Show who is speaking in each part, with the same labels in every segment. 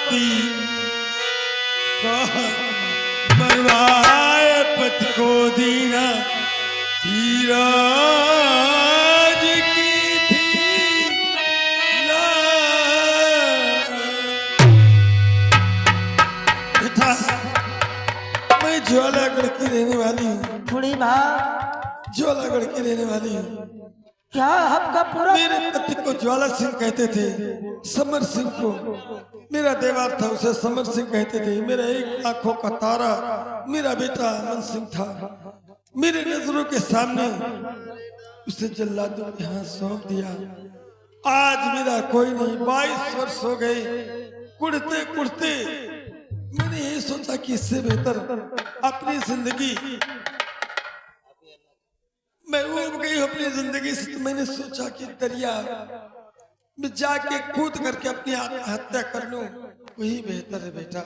Speaker 1: पति मरवाए पति को दीना धीराज की थी बेटा मैं ज्वालागढ़ की रहने वाली हूँ।
Speaker 2: बूढ़ी माँ
Speaker 1: ज्वालागढ़ की रहने वाली हूँ।
Speaker 2: क्या आपका पूरा
Speaker 1: मेरे पति को ज्वाला सिंह कहते थे, समर सिंह को मेरा देवर था, उसे समर सिंह कहते थे। मेरा एक आंखों का तारा मेरा बेटा अमन सिंह था। मेरे नजरों के सामने उसे जल्लादों के हाथ सौंप दिया। आज मेरा कोई नहीं, 22 वर्ष हो गए। कुड़ते कुड़ते मैंने ये सोचा कि इससे बेहतर अपनी जिंदगी मैं उब गई हूँ अपनी जिंदगी से। तो मैंने सोचा कि दरिया में जाके कूद करके अपनी आत्महत्या कर लूं, वही बेहतर है बेटा।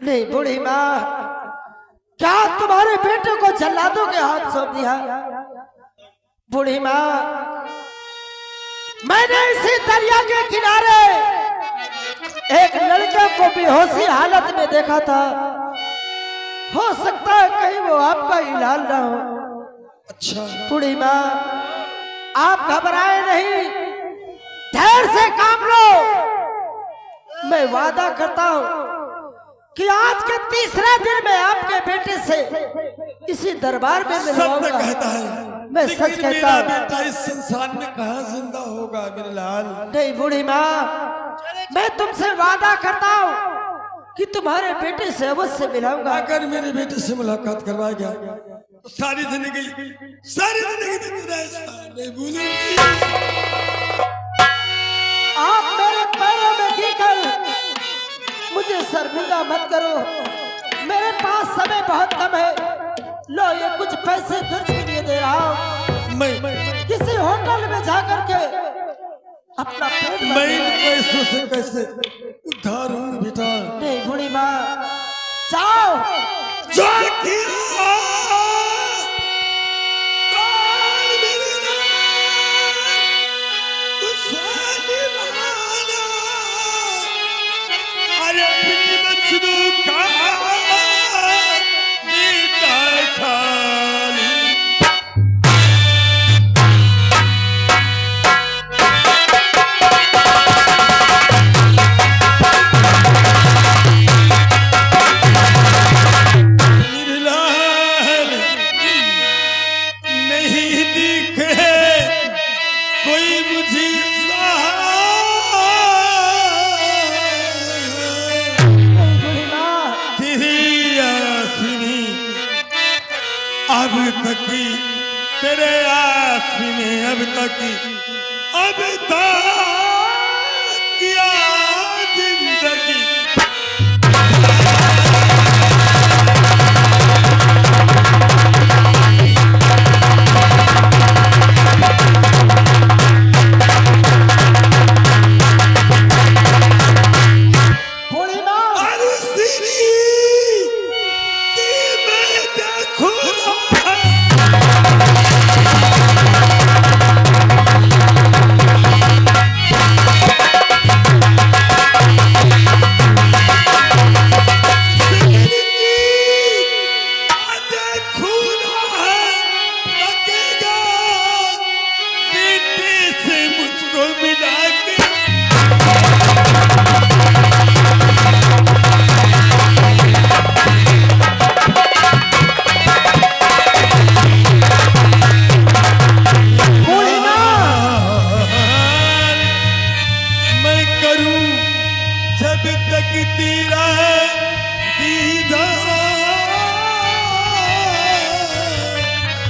Speaker 2: नहीं बूढ़ी माँ, क्या तुम्हारे बेटे को जल्लादों के हाथ सौंप दिया? बूढ़ी माँ, मैंने इसी दरिया के किनारे एक लड़के को बेहोशी हालत में देखा था। हो सकता है कहीं वो आपका इलाज ना हो।
Speaker 1: अच्छा
Speaker 2: बूढ़ी माँ, आप घबराए नहीं, धैर्य से काम लो। मैं वादा करता हूँ कि आज के तीसरे दिन में आपके बेटे से इसी दरबार में मिलवाऊंगा।
Speaker 1: सत्य कहता है,
Speaker 2: मैं सच कहता हूँ।
Speaker 1: मेरा बेटा इस संसार में कहाँ जिंदा होगा मेरे लाल।
Speaker 2: नहीं बूढ़ी माँ, मैं तुमसे वादा करता हूँ कि तुम्हारे बेटे से अवश्य मिलाऊंगा।
Speaker 1: अगर मेरे बेटे से मुलाकात करवा गया तो सारी जिंदगी तेरा एहसान नहीं भूलूंगी।
Speaker 2: आप मेरे पैरों में गिरकर मुझे शर्मिंदा मत करो। मेरे पास समय बहुत कम है। लो ये कुछ पैसे खर्च के लिए दे रहा हूँ।
Speaker 1: मैं
Speaker 2: किसी होटल में जाकर के अपना पेट भर
Speaker 1: मैं
Speaker 2: लो।
Speaker 1: पैसों से कैसे उद्धार हूँ बेटा।
Speaker 2: नहीं बूढ़ी माँ, जाओ।
Speaker 1: अरे पिंडी बच्चू का बेटा खाली अब तक तेरे आस में अब तक किया जिंदगी।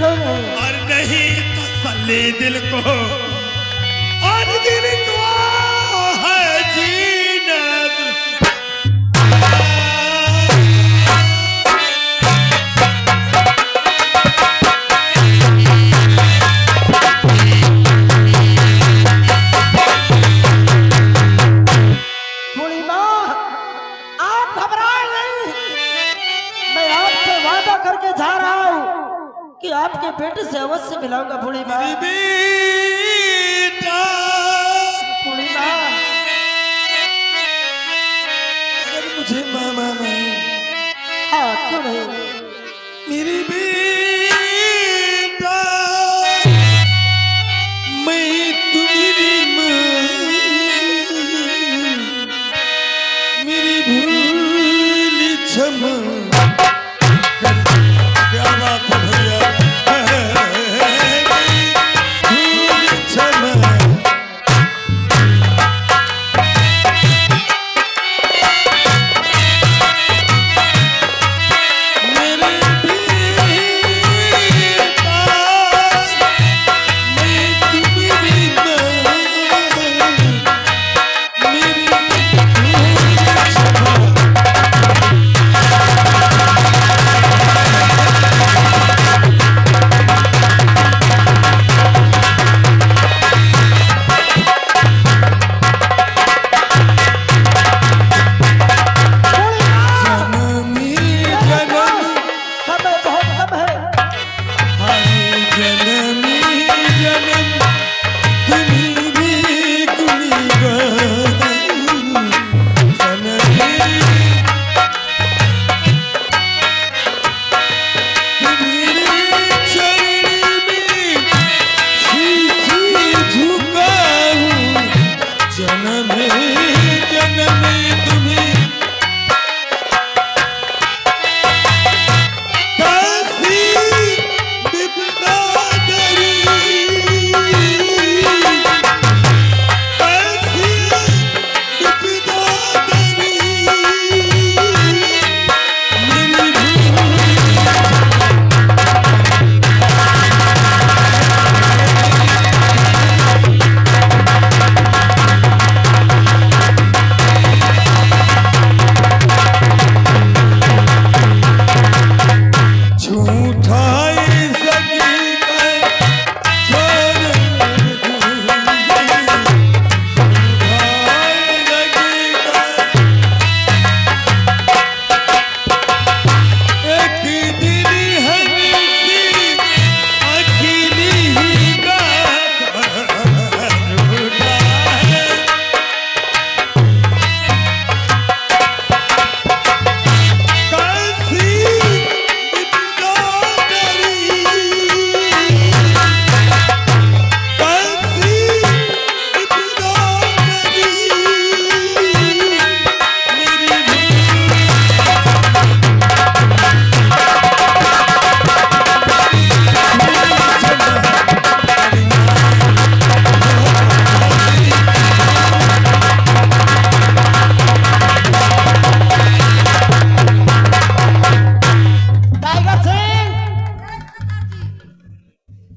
Speaker 1: और नहीं तसल्ली दिल को, और दिल को है जीना।
Speaker 2: बूढ़ी माँ, आप घबराए नहीं। मैं आपसे वादा करके जा रहा हूँ कि आपके बेटे से अवश्य मिलाऊंगा। बूढ़ी माँ,
Speaker 1: बेटा
Speaker 2: बूढ़ी माँ,
Speaker 1: अगर मुझे मामा नहीं।
Speaker 2: हाँ क्यों नहीं?
Speaker 1: मेरी बेटा मैं तुम्हारी माँ, मेरी भूल क्षमा। क्या बात है भैया, भूल क्षमा।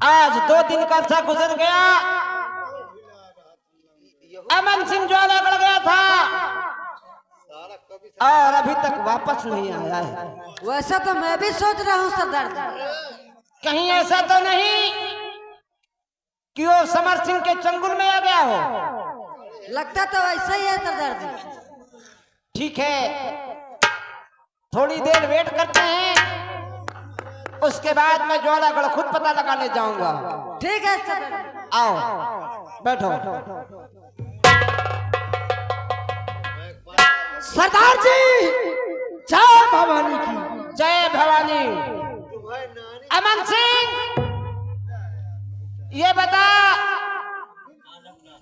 Speaker 2: आज 2 दिन का अर्सा गुजर गया, अमन सिंह ज्वाला गड़ गया था और अभी तक वापस नहीं आया है।
Speaker 3: वैसा तो मैं भी सोच रहा हूँ सरदार जी।
Speaker 2: कहीं ऐसा तो नहीं कि वो समर सिंह के चंगुल में आ गया हो?
Speaker 3: लगता तो ऐसा ही है सरदार जी।
Speaker 2: ठीक है, थोड़ी देर वेट करते हैं, उसके बाद मैं ज्वालागढ़ खुद पता लगाने जाऊंगा।
Speaker 3: ठीक है सरदार जी।
Speaker 2: आओ बैठो।
Speaker 4: सरदार जी जय भवानी की।
Speaker 2: जय भवानी। अमन सिंह ये बता,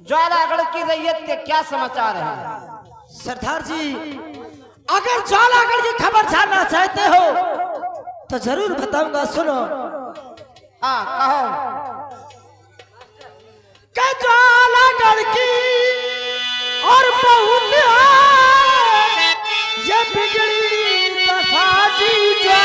Speaker 2: ज्वालागढ़ की रैयत के क्या समाचार है?
Speaker 4: सरदार जी अगर ज्वालागढ़ की खबर जानना चाहते हो तो जरूर बताऊंगा, सुनो।
Speaker 2: हाँ कहो।
Speaker 4: कि ज्वालागढ़ की और बहुत ये बिगड़ी दशा जी जा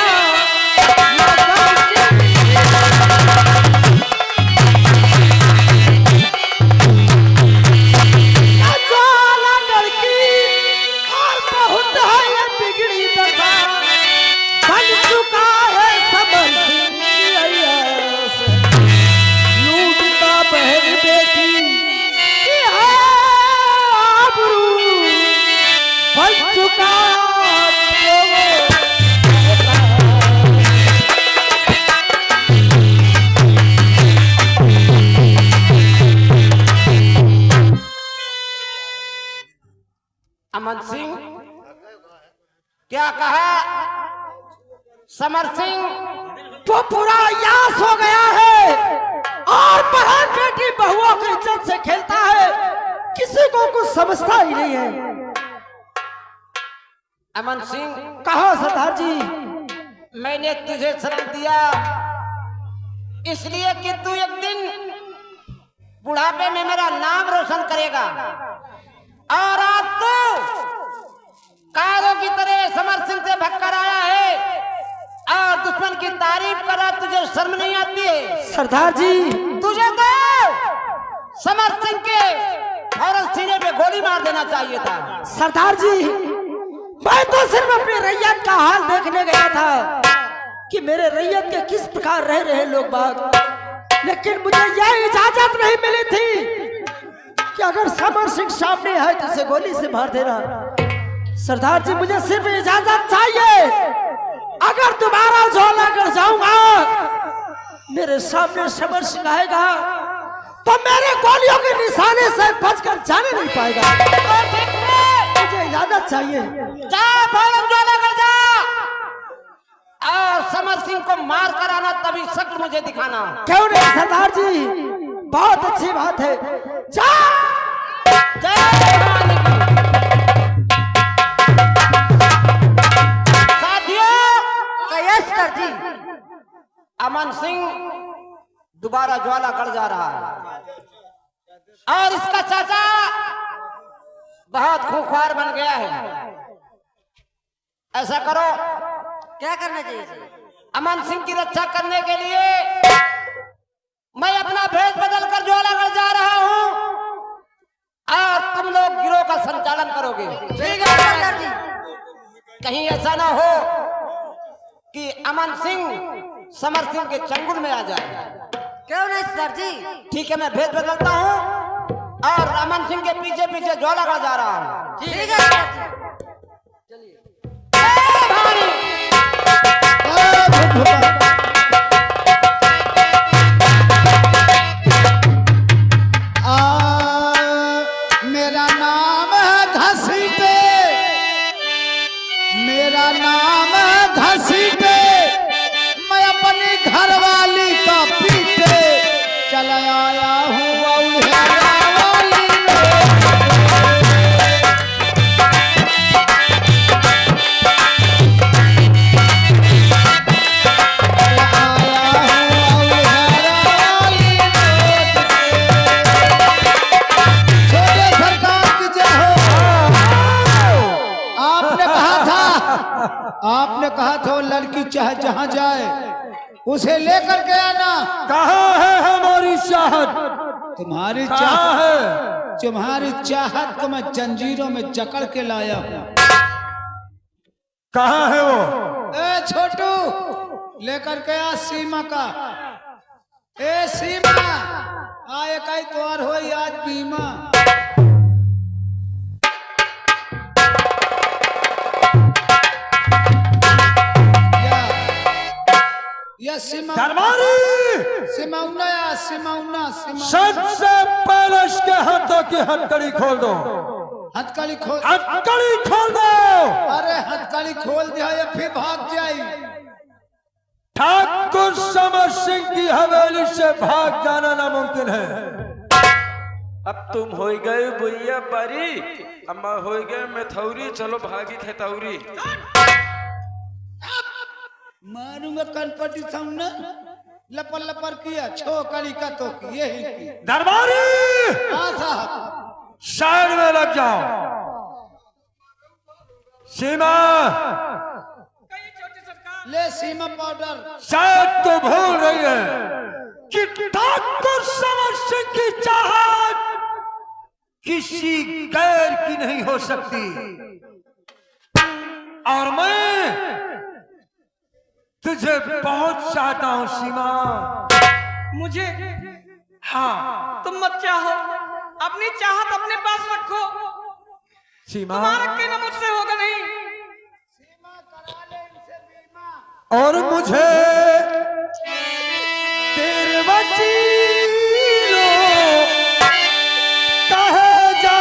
Speaker 2: अमन सिंह
Speaker 5: क्या कहा समर सिंह?
Speaker 2: वो पूरा यास हो गया है और बहन बेटी बहुओं की इज्जत से खेलता है, किसी को कुछ समझता ही नहीं है।
Speaker 5: अमन सिंह,
Speaker 2: कहा सरदार जी?
Speaker 5: मैंने तुझे शरण दिया इसलिए कि तू एक दिन बुढ़ापे में मेरा नाम रोशन करेगा, और आज तू कायरों की तरह समर सिंह से भक्कर आया है और दुश्मन की तारीफ कर रहा, तुझे शर्म नहीं आती है?
Speaker 2: सरदार जी,
Speaker 5: तुझे तो समर सिंह के फौरन सीने पे गोली मार देना चाहिए था।
Speaker 2: सरदार जी, मैं तो सिर्फ अपनी रैयत का हाल देखने गया था कि मेरे रैयत के किस प्रकार रह रहे लोग बाग, लेकिन मुझे यह इजाजत नहीं मिली थी कि अगर समर सिंह सामने आए तो उसे गोली से मार देना। सरदार जी, मुझे सिर्फ इजाजत चाहिए, अगर दोबारा झोला कर जाऊंगा, मेरे सामने समर सिंह आएगा तो मेरे गोलियों के निशाने से बचकर जाने नहीं पाएगा। मुझे इजाजत चाहिए।
Speaker 5: जा फौरन झोला कर जा और समर सिंह को मार कर आना, तभी शक्ल मुझे दिखाना।
Speaker 2: क्यों नहीं सरदार जी, बहुत अच्छी बात है। जा
Speaker 3: सर जी,
Speaker 5: अमन सिंह दोबारा ज्वाला गढ़ जा रहा है और इसका चाचा बहुत खूंखार बन गया है। ऐसा करो,
Speaker 3: क्या करना चाहिए सर?
Speaker 5: अमन सिंह की रक्षा करने के लिए मैं अपना भेष बदल कर ज्वालागढ़ जा रहा हूं और तुम लोग गिरोह का संचालन करोगे।
Speaker 3: ठीक है सरदार जी।
Speaker 5: कहीं ऐसा ना हो कि अमन सिंह समर सिंह के चंगुल में आ जाए।
Speaker 3: क्यों नहीं सर जी?
Speaker 5: ठीक है, मैं भेष बदलता हूं और अमन सिंह के पीछे पीछे ज्वालागढ़ जा रहा हूं।
Speaker 3: ठीक है सर जी।
Speaker 6: मेरा नाम है घसीटे, मेरा नाम है घसीटे, मैं अपनी घरवाली का पीटे चला आया हूँ औलिया वाली आपने कहा था वो लड़की चाहे जहां जाए उसे लेकर के आना।
Speaker 1: कहाँ है हमारी चाहत?
Speaker 6: तुम्हारी
Speaker 1: कहाँ
Speaker 6: चाहत
Speaker 1: है?
Speaker 6: तुम्हारी चाहत को मैं जंजीरों में जकड़ के लाया हूँ।
Speaker 1: कहाँ है वो?
Speaker 6: ए छोटू, लेकर के आ सीमा का। ए सीमा, आए कई तोर हो आज बीमा। या सीमा
Speaker 1: दरबारी,
Speaker 6: सिमाउना या सिमाउना सिमा
Speaker 1: सबसे पहले इसके हाथों की हथकड़ी खोल दो।
Speaker 6: हथकड़ी खोल,
Speaker 1: हथकड़ी खोल दो।
Speaker 6: अरे हथकड़ी खोल दिया या फिर भाग जाई।
Speaker 1: ठाकुर समर सिंह की हवेली से भाग जाना नामुमकिन है।
Speaker 7: अब तुम हो गए बुढ़िया परी, अम्मा हो गए मेथौरी, चलो भागी खेतौरी।
Speaker 6: मारूंगा कनपटी सामने, लपर लपर किया छोकरी का तो यही की।
Speaker 1: दरबारी,
Speaker 6: हाँ साहब,
Speaker 1: साइड में लग जाओ। सीमा,
Speaker 6: ले सीमा पाउडर।
Speaker 1: शायद तो भूल रही है कि ठाकुर समर सिंह की चाहत किसी गैर की नहीं हो सकती, और मैं तुझे बहुत चाहता हूँ सीमा।
Speaker 8: मुझे?
Speaker 1: हाँ,
Speaker 8: तुम मत चाहो, अपनी चाहत अपने पास रखो।
Speaker 1: सीमा,
Speaker 8: तुम्हारा कहना मुझसे होगा नहीं।
Speaker 1: और मुझे तेरे वसीलों कहे जा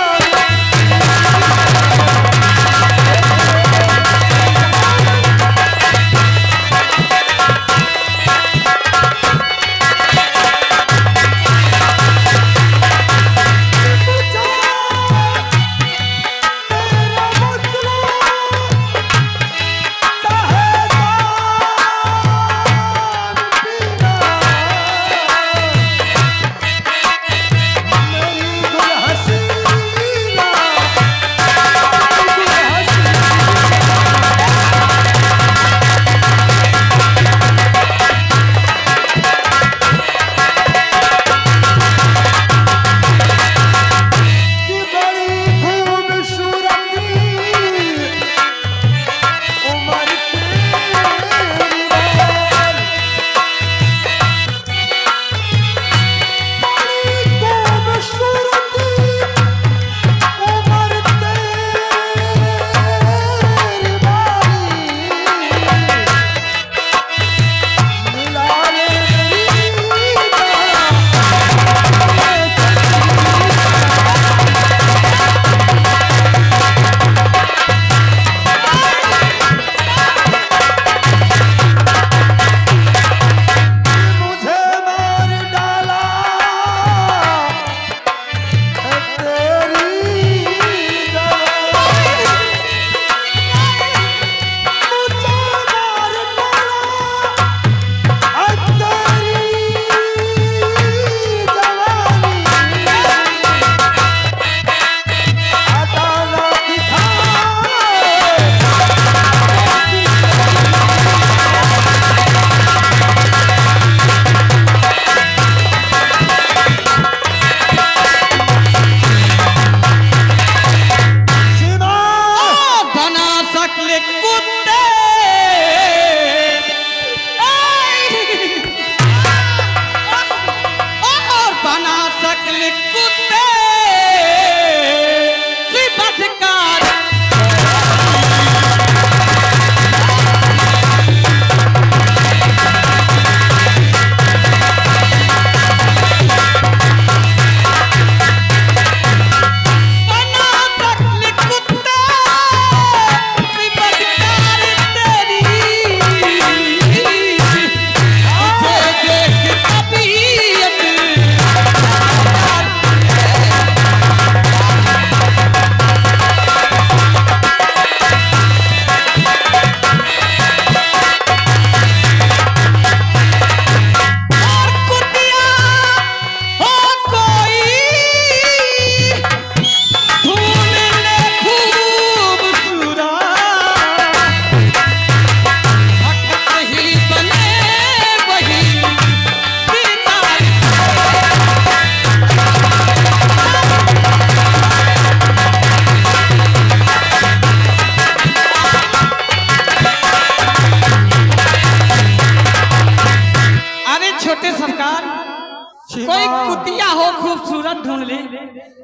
Speaker 8: चाहो खूबसूरत ढूंढ ली,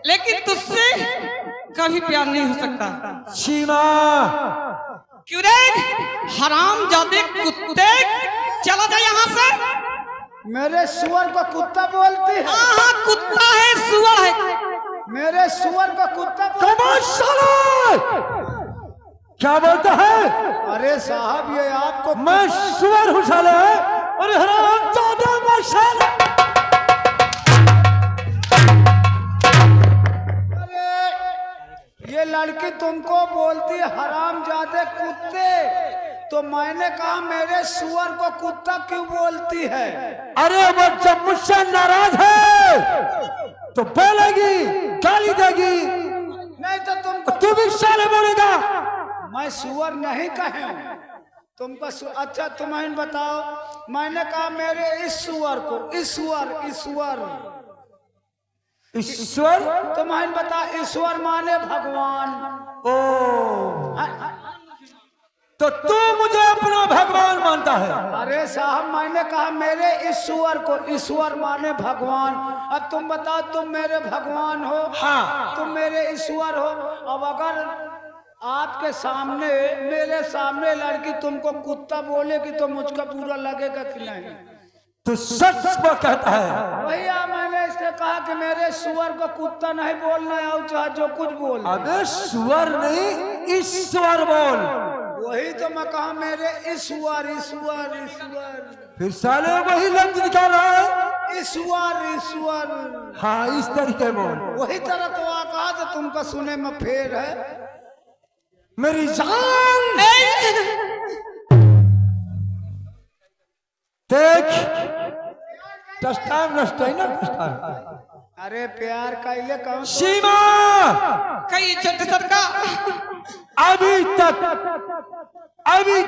Speaker 8: लेकिन तुझसे कभी प्यार नहीं हो सकता।
Speaker 4: सीमा
Speaker 8: क्यों रे हराम जादे कुत्ते, चला जा यहाँ से।
Speaker 6: मेरे सुअर को कुत्ता बोलती है?
Speaker 8: हाँ हाँ कुत्ता है, सुअर है।
Speaker 6: मेरे सुअर को कुत्ता
Speaker 4: क्या बोलता है?
Speaker 6: अरे साहब ये आपको
Speaker 4: मैं सुअर हूँ साले। अरे हराम जादे मैं साले।
Speaker 6: ये लड़की तुमको बोलती हरामजादे कुत्ते, तो मैंने कहा मेरे सुअर को कुत्ता क्यों बोलती है?
Speaker 4: अरे वो जब मुझसे नाराज है तो बोलेगी, गाली देगी,
Speaker 6: नहीं तो तुमको
Speaker 4: तू भी साले बोलेगा।
Speaker 6: मैं सुअर नहीं कहे हूँ तुमको अच्छा तुम्हें बताओ, मैंने कहा मेरे इस सुअर को ईश्वर
Speaker 4: ईश्वर
Speaker 6: तुम्हें बता, ईश्वर माने भगवान।
Speaker 4: ओ तो तू मुझे अपना भगवान मानता है?
Speaker 6: अरे साहब मैंने कहा मेरे ईश्वर को, ईश्वर माने भगवान। अब तुम बताओ तुम मेरे भगवान हो?
Speaker 4: हाँ।
Speaker 6: तुम मेरे ईश्वर हो। अब अगर आपके सामने मेरे सामने लड़की तुमको कुत्ता बोलेगी तो मुझको बुरा लगेगा कि नहीं?
Speaker 4: तू सच वो कहता है?
Speaker 6: भैया मैंने इससे कहा कि मेरे सुअर को कुत्ता नहीं बोलना है, और चाहे जो कुछ बोल।
Speaker 4: अबे सुअर नहीं ईश्वर बोल।
Speaker 6: वही तो मैं कहा मेरे ईश्वर।
Speaker 4: फिर साले वही लफ्ज निकाल रहा है।
Speaker 6: ईश्वर।
Speaker 4: हाँ इस तरीके बोल।
Speaker 6: वही तरह तो आ कहा तो तुमको सुने में फेर है।
Speaker 4: मेरी जान देख
Speaker 6: अरे प्यार कैले कौन?
Speaker 4: सीमा
Speaker 8: कई छोटे सरका
Speaker 4: अभी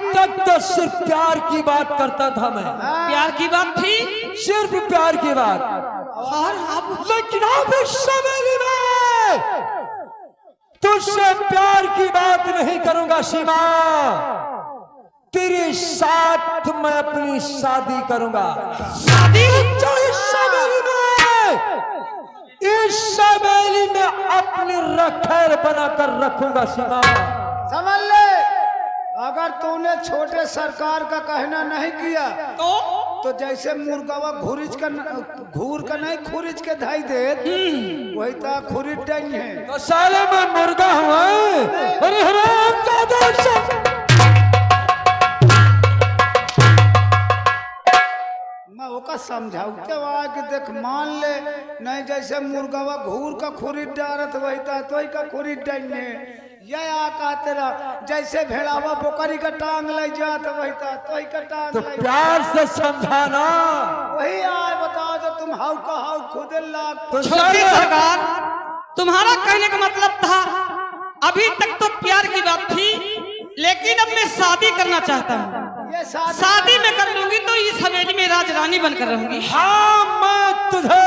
Speaker 4: तक तो सिर्फ प्यार की बात करता था मैं।
Speaker 8: प्यार की बात थी,
Speaker 4: सिर्फ प्यार की बात।
Speaker 8: और अब
Speaker 4: लेकिन अब इस समय में तुझसे प्यार की बात नहीं करूंगा सीमा। तेरे साथ मैं अपनी शादी करूंगा।
Speaker 8: शादी?
Speaker 4: इस समेली में अपनी रखैर बनाकर रखूंगा सीमा।
Speaker 6: समझ ले, अगर तूने छोटे सरकार का कहना नहीं किया तो जैसे मुर्गावा घूरिज का नहीं खुरिज के धाई दे, वही तो खुरिज डन है।
Speaker 4: तो साले में मुर्गा हुआ। अरे हराम
Speaker 6: मैं ओका समझाऊ के वहाँ कि देख मान ले नहीं, जैसे मुर्गावा घूर का खुरिद डारत वही तो का खुरिद डने यह आका तेरा, जैसे भेड़ावा बोकरी का टांग ले जात वही तो का टांग
Speaker 4: तो प्यार से समझाना।
Speaker 6: वही आए बताओ तो तुम हाउ का हाउ खुद लाख।
Speaker 4: तो
Speaker 8: छोटी सरकार, तुम्हारा कहने का मतलब था अभी तक तो प्यार की बात थी, लेकिन अब मैं शादी करना चाहता हूँ।
Speaker 6: ये
Speaker 8: शादी में कर लूंगी तो इस हवेली में राजरानी बनकर रहूंगी।
Speaker 4: हाँ मैं तुझे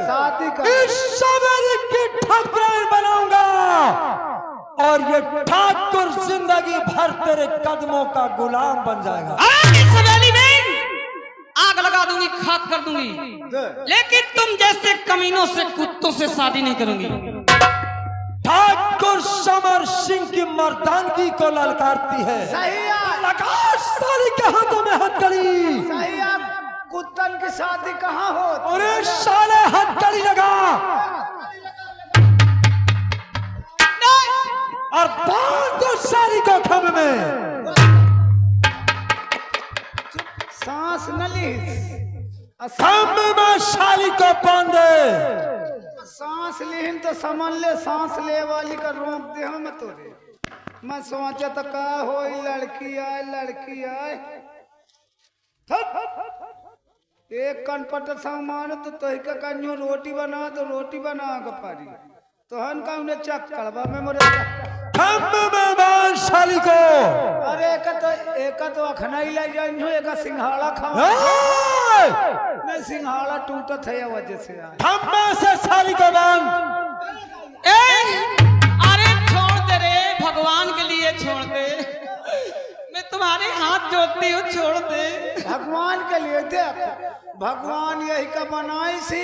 Speaker 6: शादी कर
Speaker 4: इस हवेली की ठाकुर बनाऊंगा और ये ठाकुर जिंदगी भर तेरे कदमों का गुलाम बन जाएगा।
Speaker 8: इस हवेली में आग लगा दूंगी, खाक कर दूंगी, लेकिन तुम जैसे कमीनों से कुत्तों से शादी नहीं करूंगी।
Speaker 4: ठाकुर समर सिंह की मर्दानगी को ललकारती है।
Speaker 6: सही
Speaker 4: साली के हाथों में हथकड़ी।
Speaker 6: सही कुत्तन की शादी कहाँ हो?
Speaker 4: अरे साले हथकड़ी लगा और बांध दो साली को खंभ में।
Speaker 6: सांस न ली,
Speaker 4: खंभ में साली को बांधे।
Speaker 6: सांस लीन तो समझ ले, सांस ले वाली का रोक दे हम तोरे। मैं सोचा तो का हो लड़की आए एक कनपट सामान तो का कन्यो रोटी बना तो रोटी बना के पारी तो हन का उन्हें चक्कर में मोरे
Speaker 4: खंभ में बांध साली को।
Speaker 6: अरे एक तो अखनाई ले जाइयो, एक सिंघाड़ा खाओ। नहीं सिंघाड़ा टूटत है वजह से।
Speaker 4: खंभ में से साली को बांध।
Speaker 8: अरे छोड़ दे रे, भगवान के लिए छोड़ दे, मैं तुम्हारे हाथ जोड़ती हूँ, छोड़ दे।
Speaker 6: भगवान के लिए देख, भगवान यही का बनाई सी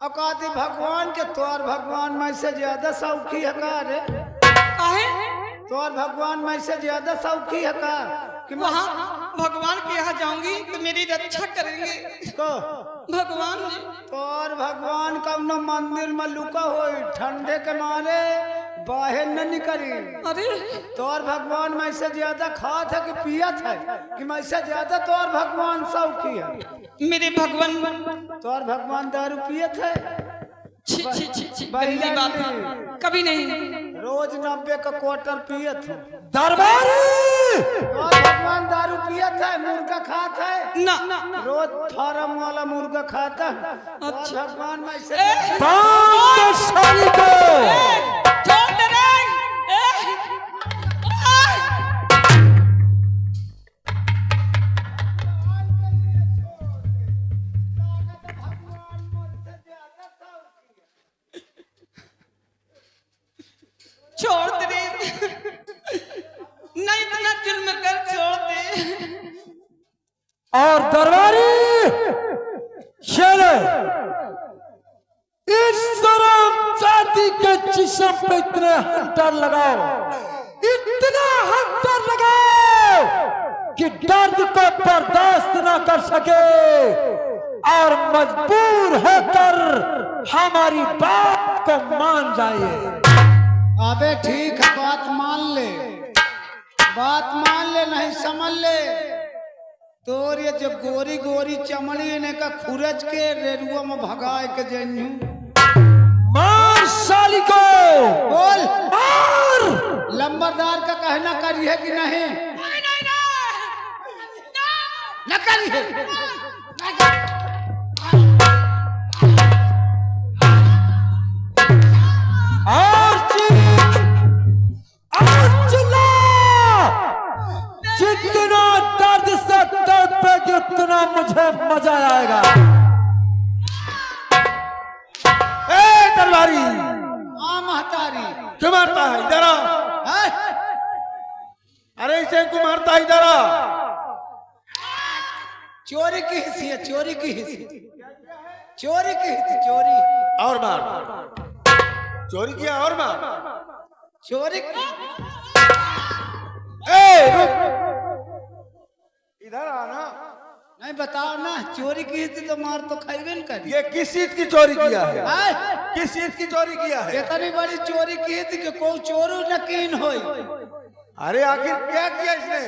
Speaker 6: औकाती भगवान के तोर भगवान में से ज्यादा सौखी है का रे?
Speaker 8: काहे?
Speaker 6: तोर भगवान में से ज्यादा सौखी है का? कि
Speaker 8: वहाँ भगवान के यहाँ जाऊंगी तो मेरी रक्षा करेंगे
Speaker 6: को
Speaker 8: भगवान जी।
Speaker 6: तोर भगवान कौनो मंदिर में लुका हो ठंडे के मारे बाहर न निकली।
Speaker 8: अरे
Speaker 6: तोर भगवान में से ज्यादा खात है कि पियत है कि मैं से ज्यादा तोर भगवान सौखी है?
Speaker 8: मेरे भगवान
Speaker 6: तोर भगवान दारू पियत है?
Speaker 8: छी छी छी छी गंदी बात है। कभी नहीं।
Speaker 6: रोज 90 का क्वार्टर पियत है।
Speaker 4: दरबारी
Speaker 6: तोर भगवान दारू पियत है, मुर्गा खात है
Speaker 8: ना
Speaker 6: रोज फार्म वाला मुर्गा खाता है। अच्छा भगवान में से
Speaker 4: शाली को
Speaker 8: छोड़ दे रे। छोड़ दे रे। नहीं इतना जुल्म कर, छोड़ दे।
Speaker 4: और दरबारी चले इस तरह जाति के जिस्म पे इतने हंटर लगाओ, इतना हंटर लगाओ कि दर्द को बर्दाश्त न कर सके और मजबूर होकर हमारी बात को मान जाए।
Speaker 6: अबे ठीक है, बात मान ले, बात मान ले, नहीं समझ ले। तोर ये जो गोरी गोरी चमड़ी ने का खुरच के रेरुआ में भगाए के जन्यू
Speaker 4: मार साली को
Speaker 6: बोल।
Speaker 4: मार।
Speaker 6: लंबरदार का कहना करी है कि नहीं? न करी है।
Speaker 4: जितना दर्द से दर्द पे जितना मुझे मजा आएगा। ए तलवारी
Speaker 6: महतारी
Speaker 1: क्यों मारता है? इधर आ।
Speaker 6: है?
Speaker 1: अरे इसे क्यों मारता है? इधर आ।
Speaker 6: चोरी की हिस्सी है, चोरी की हिस्सी, चोरी की हिस्सी, चोरी
Speaker 1: और मार। चोरी किया और मार।
Speaker 6: चोरी
Speaker 1: इधर आना।
Speaker 6: नहीं बताओ ना, चोरी की हिस्सी तो मार तो खाइबे न करी।
Speaker 1: ये किस चीज की चोरी किया है?
Speaker 6: है?
Speaker 1: किस चीज की चोरी किया है?
Speaker 6: इतनी बड़ी चोरी की थी कि कोई चोरू यकीन होई।
Speaker 1: अरे आखिर क्या किया इसने?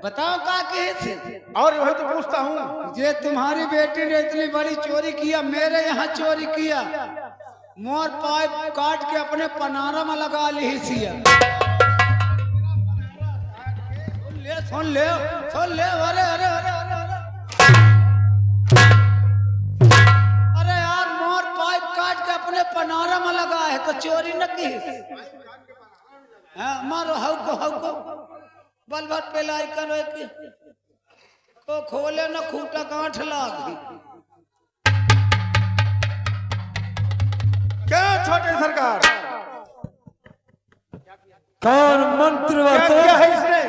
Speaker 6: बताओ का की थी?
Speaker 1: और वही तो पूछता हूँ।
Speaker 6: ये तुम्हारी बेटी ने इतनी बड़ी चोरी किया, मेरे यहाँ चोरी किया, मोर पाइप काट के अपने पनारा में लगा ली सिया। सुन ले, सुन ले। अरे अरे अरे अरे अरे यार, मोर पाइप काट के अपने पनारा में लगा है तो चोरी न की। हाँ मारो हाउ को बल भर पे लाई करो एक तो खोले न खूटा गांठ लाग।
Speaker 1: क्या छोटे सरकार?
Speaker 4: कौन मंत्री
Speaker 1: क्या किया है इसने?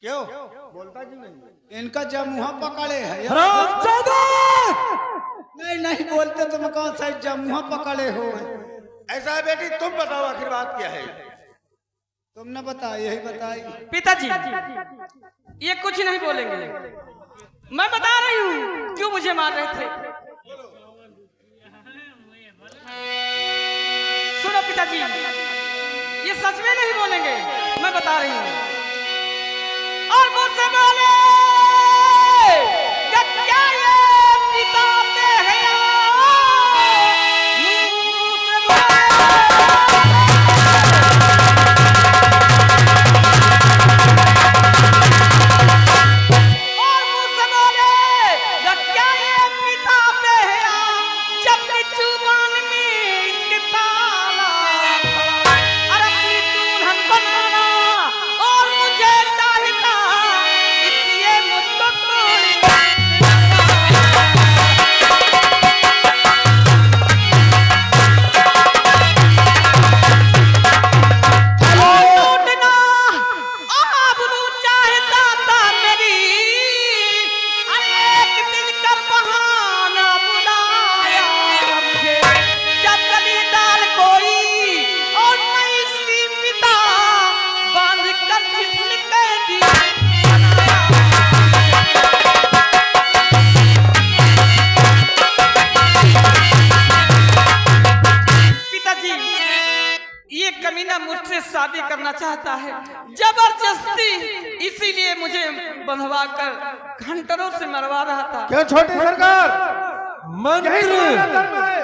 Speaker 1: क्यों बोलता क्यों नहीं?
Speaker 6: इनका जमुहा पकड़े है यार। नहीं नहीं बोलते तुम कौन सा जमुहा पकड़े हो?
Speaker 1: ऐसा है बेटी, तुम बताओ आखिर बात क्या है?
Speaker 6: तुमने बताई, यही बताई।
Speaker 8: पिताजी ये कुछ नहीं बोलेंगे, मैं बता रही हूँ क्यों मुझे मार रहे थे। सुनो पिताजी, ये सच में नहीं बोलेंगे, मैं बता रही हूँ। और मुझसे बोले क्या ये पिता पे है बना शादी करना चाहता है जबरदस्ती, इसीलिए मुझे बंधवा कर घंटरों से मरवा रहा था।
Speaker 6: क्यों छोटी सरकार,
Speaker 4: मंत्री
Speaker 6: यही तुम्हारा धर्म है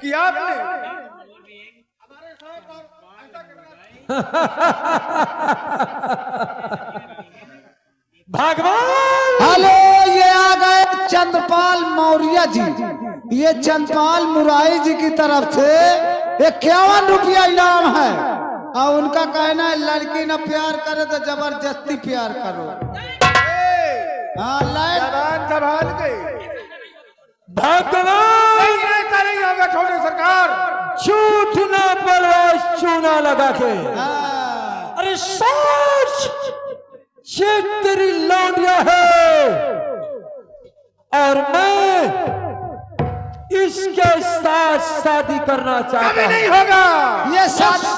Speaker 6: कि आपने
Speaker 4: भगवान।
Speaker 6: हेलो, ये आ गए चंद्रपाल मौर्य जी। ये चंद्रपाल मुरारी जी की तरफ से 51 रुपया इनाम है और उनका कहना है लड़की ना प्यार करे तो जबरदस्ती प्यार करो। हाँ, लाइन संभाल गई।
Speaker 4: भगवान
Speaker 6: नहीं होगा छोटी सरकार।
Speaker 4: झूठ ना बोलो, चूना लगा के। अरे सोच, ये तेरी लौंडिया है और मैं इसके साथ शादी करना चाहता हूं।
Speaker 6: नहीं होगा ये शादी